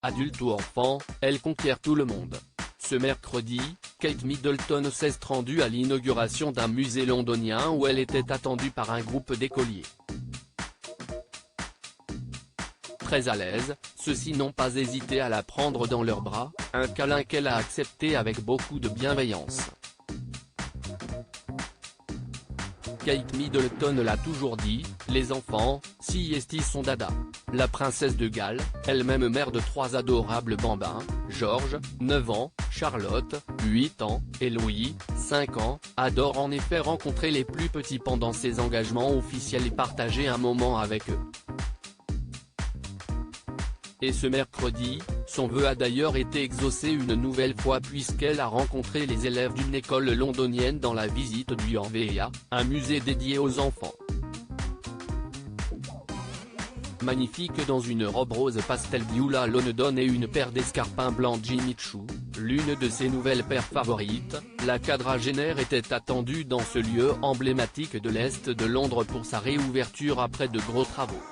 Adulte ou enfant, elle conquiert tout le monde. Ce mercredi, Kate Middleton s'est rendue à l'inauguration d'un musée londonien où elle était attendue par un groupe d'écoliers. Très à l'aise, ceux-ci n'ont pas hésité à la prendre dans leurs bras, un câlin qu'elle a accepté avec beaucoup de bienveillance. Kate Middleton l'a toujours dit, les enfants, CST sont dada. La princesse de Galles, elle-même mère de 3 adorables bambins, George, 9 ans, Charlotte, 8 ans, et Louis, 5 ans, adore en effet rencontrer les plus petits pendant ses engagements officiels et partager un moment avec eux. Et ce mercredi, son vœu a d'ailleurs été exaucé une nouvelle fois puisqu'elle a rencontré les élèves d'une école londonienne dans la visite du NVA, un musée dédié aux enfants. Magnifique dans une robe rose pastel Beulah London et une paire d'escarpins blancs Jimmy Choo, l'une de ses nouvelles paires favorites, la quadragénaire était attendue dans ce lieu emblématique de l'Est de Londres pour sa réouverture après de gros travaux.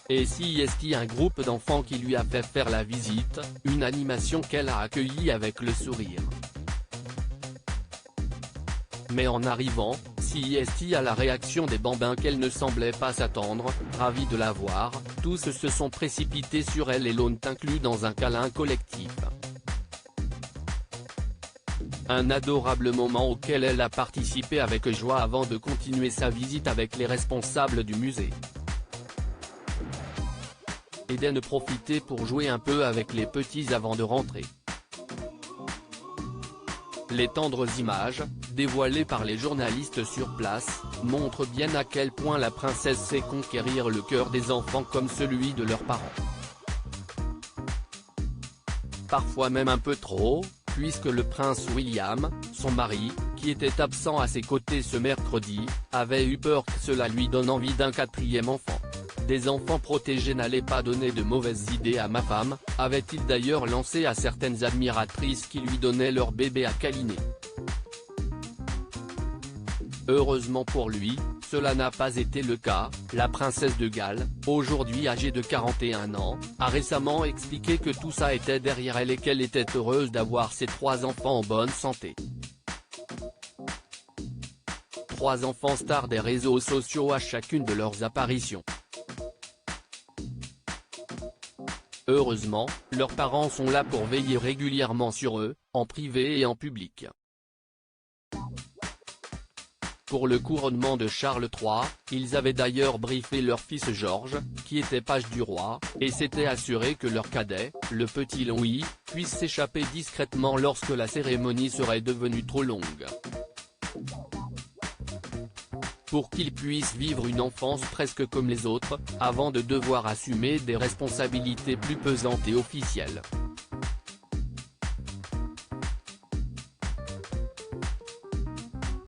Et CST, un groupe d'enfants qui lui a fait faire la visite, une animation qu'elle a accueillie avec le sourire. Mais en arrivant, CST a la réaction des bambins qu'elle ne semblait pas s'attendre, ravis de la voir, tous se sont précipités sur elle et l'ont inclus dans un câlin collectif. Un adorable moment auquel elle a participé avec joie avant de continuer sa visite avec les responsables du musée. Eden profitait pour jouer un peu avec les petits avant de rentrer. Les tendres images, dévoilées par les journalistes sur place, montrent bien à quel point la princesse sait conquérir le cœur des enfants comme celui de leurs parents. Parfois même un peu trop, puisque le prince William, son mari, qui était absent à ses côtés ce mercredi, avait eu peur que cela lui donne envie d'un 4e enfant. Des enfants protégés n'allaient pas donner de mauvaises idées à ma femme, avait-il d'ailleurs lancé à certaines admiratrices qui lui donnaient leur bébé à câliner. Heureusement pour lui, cela n'a pas été le cas, la princesse de Galles, aujourd'hui âgée de 41 ans, a récemment expliqué que tout ça était derrière elle et qu'elle était heureuse d'avoir ses 3 enfants en bonne santé. 3 enfants stars des réseaux sociaux à chacune de leurs apparitions. Heureusement, leurs parents sont là pour veiller régulièrement sur eux, en privé et en public. Pour le couronnement de Charles III, ils avaient d'ailleurs briefé leur fils George, qui était page du roi, et s'étaient assurés que leur cadet, le petit Louis, puisse s'échapper discrètement lorsque la cérémonie serait devenue trop longue. Pour qu'il puisse vivre une enfance presque comme les autres, avant de devoir assumer des responsabilités plus pesantes et officielles.